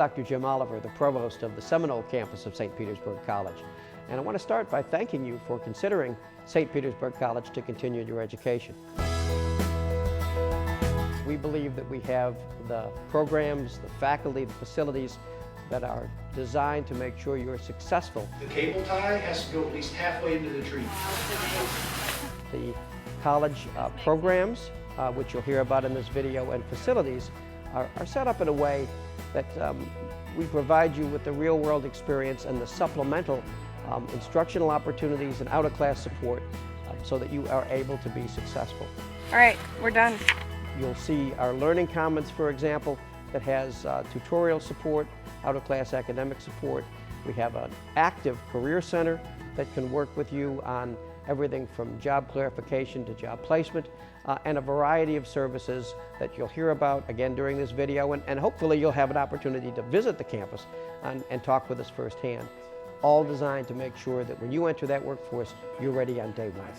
Dr. Jim Oliver, the Provost of the Seminole campus of St. Petersburg College. And I want to start by thanking you for considering St. Petersburg College to continue your education. We believe that we have the programs, the faculty, the facilities that are designed to make sure you're successful. The cable tie has to go at least halfway into the tree. The college programs, which you'll hear about in this video, and facilities are set up in a way that we provide you with the real-world experience and the supplemental instructional opportunities and out-of-class support so that you are able to be successful. All right, we're done. You'll see our Learning Commons, for example, that has tutorial support, out-of-class academic support. We have an active career center that can work with you on everything from job clarification to job placement, and a variety of services that you'll hear about again during this video, and hopefully you'll have an opportunity to visit the campus and talk with us firsthand. All designed to make sure that when you enter that workforce, you're ready on day one.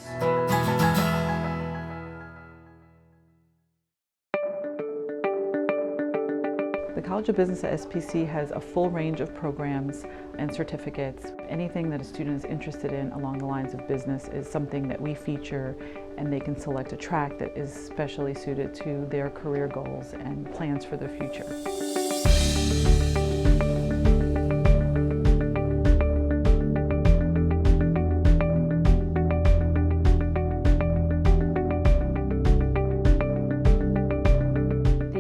The College of Business at SPC has a full range of programs and certificates. Anything that a student is interested in along the lines of business is something that we feature, and they can select a track that is specially suited to their career goals and plans for the future.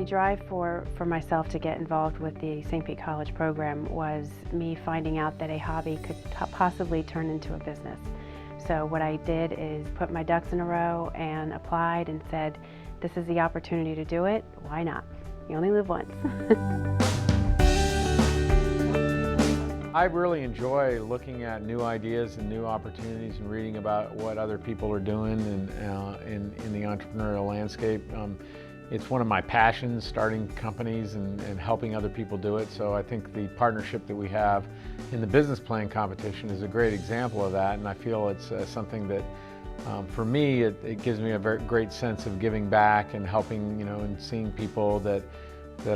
Drive for myself to get involved with the St. Pete College program was me finding out that a hobby could possibly turn into a business. So what I did is put my ducks in a row and applied and said, this is the opportunity to do it, why not? You only live once. I really enjoy looking at new ideas and new opportunities and reading about what other people are doing in the entrepreneurial landscape. It's one of my passions, starting companies and helping other people do it. So I think the partnership that we have in the business plan competition is a great example of that. And I feel it's something that, for me, it gives me a very great sense of giving back and helping, and seeing people that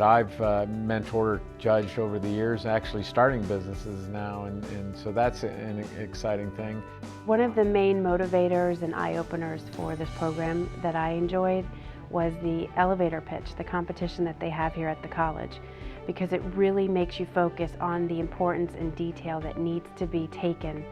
I've mentored or judged over the years actually starting businesses now. And so that's an exciting thing. One of the main motivators and eye-openers for this program that I enjoyed was the elevator pitch, the competition that they have here at the college, because it really makes you focus on the importance and detail that needs to be taken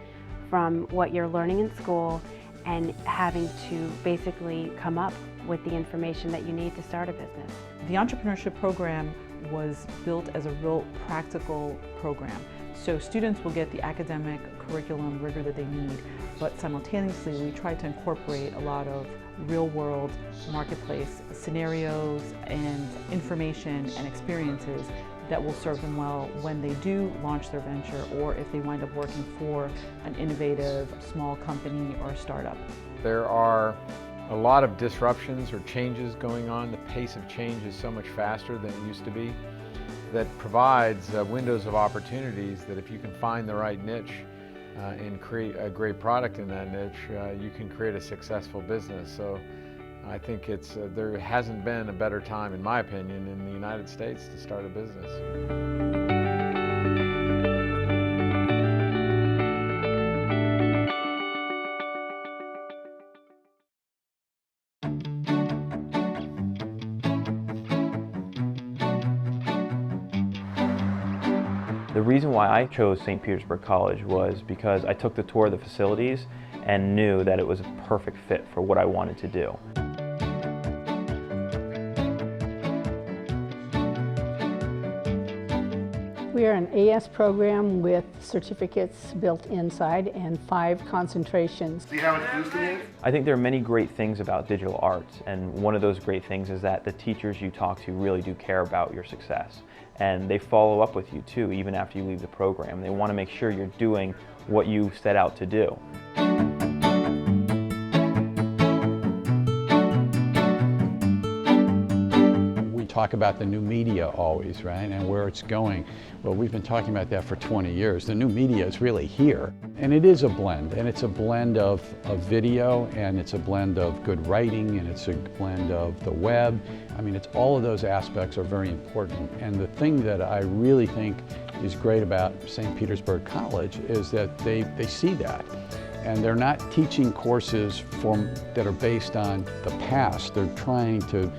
from what you're learning in school and having to basically come up with the information that you need to start a business. The entrepreneurship program was built as a real practical program. So students will get the academic curriculum rigor that they need, but simultaneously we try to incorporate a lot of real-world marketplace scenarios and information and experiences that will serve them well when they do launch their venture, or if they wind up working for an innovative small company or startup. There are a lot of disruptions or changes going on. The pace of change is so much faster than it used to be. That provides windows of opportunities that if you can find the right niche and create a great product in that niche, you can create a successful business. So I think there hasn't been a better time, in my opinion, in the United States to start a business. The reason why I chose St. Petersburg College was because I took the tour of the facilities and knew that it was a perfect fit for what I wanted to do. We are an AS program with certificates built inside and 5 concentrations. Do you have what the boosting is? I think there are many great things about digital arts, and one of those great things is that the teachers you talk to really do care about your success. And they follow up with you too, even after you leave the program. They want to make sure you're doing what you set out to do. talk about the new media always, right, and where it's going. Well, we've been talking about that for 20 years. The new media is really here. And it is a blend, and it's a blend of video, and it's a blend of good writing, and it's a blend of the web. I mean, it's all of those aspects are very important. And the thing that I really think is great about St. Petersburg College is that they see that. And they're not teaching courses that are based on the past. They're trying to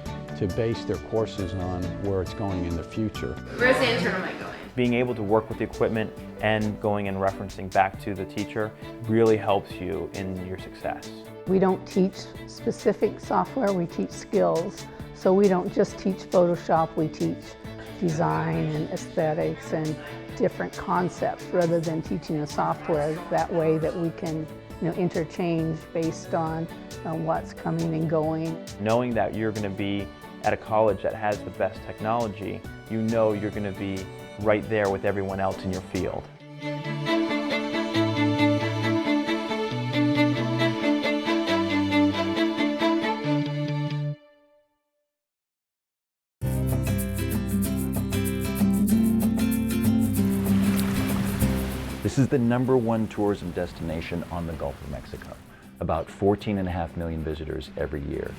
base their courses on where it's going in the future. Where's the intern am I going? Being able to work with the equipment and going and referencing back to the teacher really helps you in your success. We don't teach specific software, we teach skills. So we don't just teach Photoshop, we teach design and aesthetics and different concepts rather than teaching a software that way that we can interchange based on what's coming and going. Knowing that you're going to be at a college that has the best technology, you know you're going to be right there with everyone else in your field. This is the #1 tourism destination on the Gulf of Mexico. About 14.5 million visitors every year.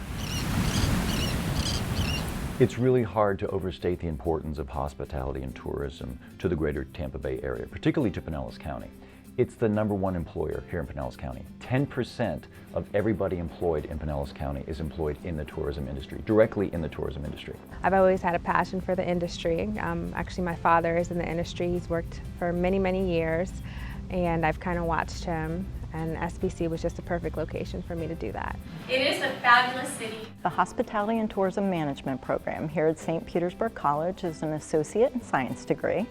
It's really hard to overstate the importance of hospitality and tourism to the greater Tampa Bay area, particularly to Pinellas County. It's the #1 employer here in Pinellas County. 10% of everybody employed in Pinellas County is employed in the tourism industry, directly in the tourism industry. I've always had a passion for the industry. Actually, my father is in the industry. He's worked for many, many years, and I've kind of watched him, and SPC was just a perfect location for me to do that. It is a fabulous city. The Hospitality and Tourism Management program here at St. Petersburg College is an associate in science degree.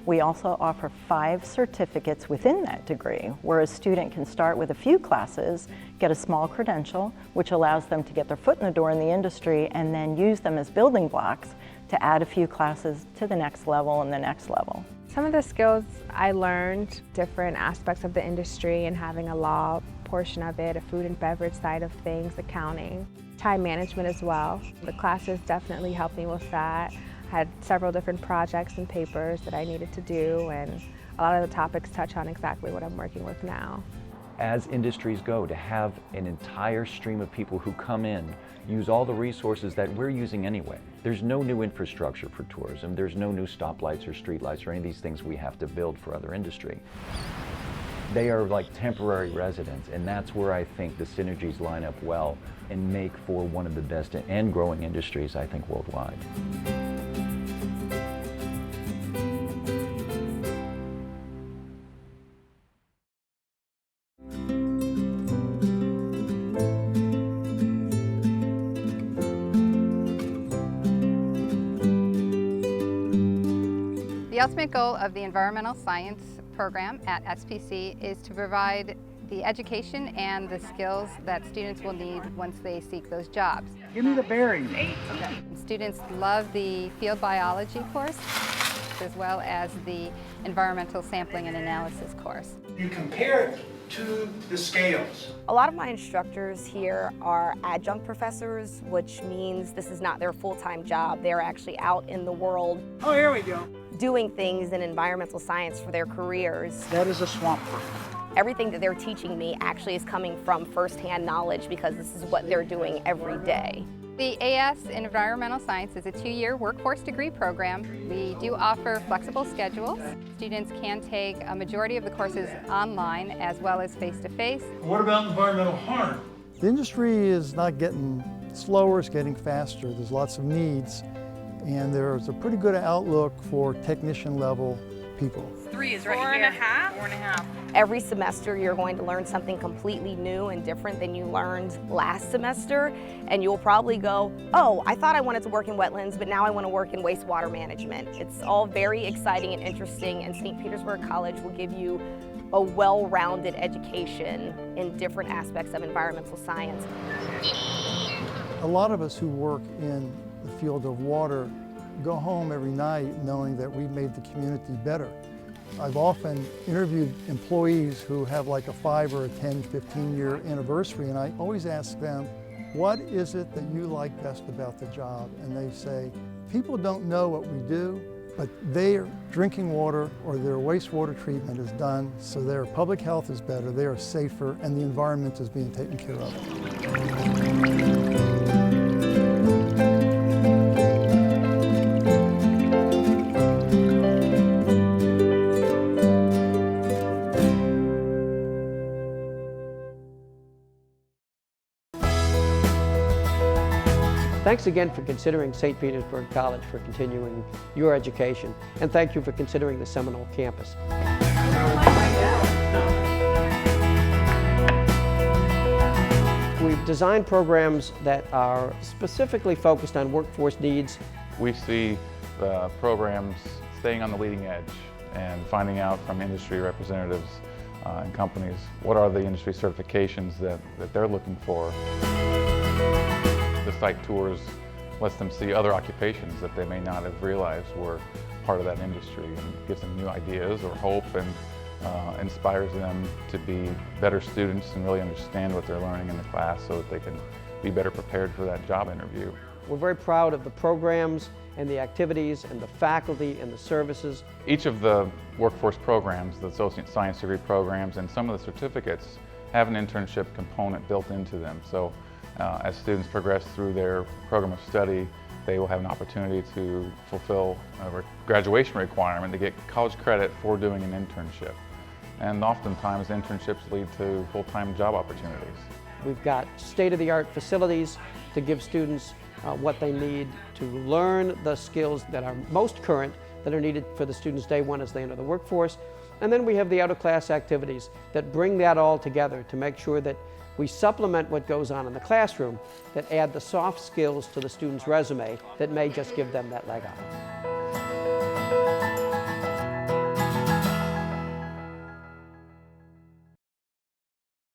We also offer 5 certificates within that degree, where a student can start with a few classes, get a small credential, which allows them to get their foot in the door in the industry, and then use them as building blocks to add a few classes to the next level and the next level. Some of the skills I learned, different aspects of the industry and having a law portion of it, a food and beverage side of things, accounting, time management as well. The classes definitely helped me with that. I had several different projects and papers that I needed to do, and a lot of the topics touch on exactly what I'm working with now. As industries go, to have an entire stream of people who come in, use all the resources that we're using anyway. There's no new infrastructure for tourism. There's no new stoplights or streetlights or any of these things we have to build for other industry. They are like temporary residents, and that's where I think the synergies line up well and make for one of the best and growing industries, I think, worldwide. The ultimate goal of the environmental science program at SPC is to provide the education and the skills that students will need once they seek those jobs. Give me the bearings. Okay. Students love the field biology course as well as the environmental sampling and analysis course. You compare it to the scales. A lot of my instructors here are adjunct professors, which means this is not their full-time job. They're actually out in the world. Oh, here we go. Doing things in environmental science for their careers. That is a swamp bird. Everything that they're teaching me actually is coming from firsthand knowledge because this is what they're doing every day. The AS in Environmental Science is a 2-year workforce degree program. We do offer flexible schedules. Students can take a majority of the courses online as well as face-to-face. What about environmental harm? The industry is not getting slower, it's getting faster. There's lots of needs, and there's a pretty good outlook for technician level people. 3 is right here. 4.5? 4.5. Every semester you're going to learn something completely new and different than you learned last semester, and you'll probably go, oh, I thought I wanted to work in wetlands, but now I want to work in wastewater management. It's all very exciting and interesting, and St. Petersburg College will give you a well-rounded education in different aspects of environmental science. A lot of us who work in the field of water go home every night knowing that we've made the community better. I've often interviewed employees who have like a 5 or a 10, 15-year anniversary, and I always ask them, what is it that you like best about the job? And they say, People don't know what we do, but their drinking water or their wastewater treatment is done so their public health is better, they are safer, and the environment is being taken care of. Thanks again for considering St. Petersburg College for continuing your education, and thank you for considering the Seminole campus. We've designed programs that are specifically focused on workforce needs. We see the programs staying on the leading edge and finding out from industry representatives and companies what are the industry certifications that they're looking for. The site tours lets them see other occupations that they may not have realized were part of that industry, and gives them new ideas or hope, and inspires them to be better students and really understand what they're learning in the class so that they can be better prepared for that job interview. We're very proud of the programs and the activities and the faculty and the services. Each of the workforce programs, the associate science degree programs, and some of the certificates have an internship component built into them. So as students progress through their program of study, they will have an opportunity to fulfill a graduation requirement to get college credit for doing an internship. And oftentimes internships lead to full-time job opportunities. We've got state-of-the-art facilities to give students what they need to learn the skills that are most current, that are needed for the students day one as they enter the workforce. And then we have the out-of-class activities that bring that all together to make sure that we supplement what goes on in the classroom, that add the soft skills to the student's resume that may just give them that leg up.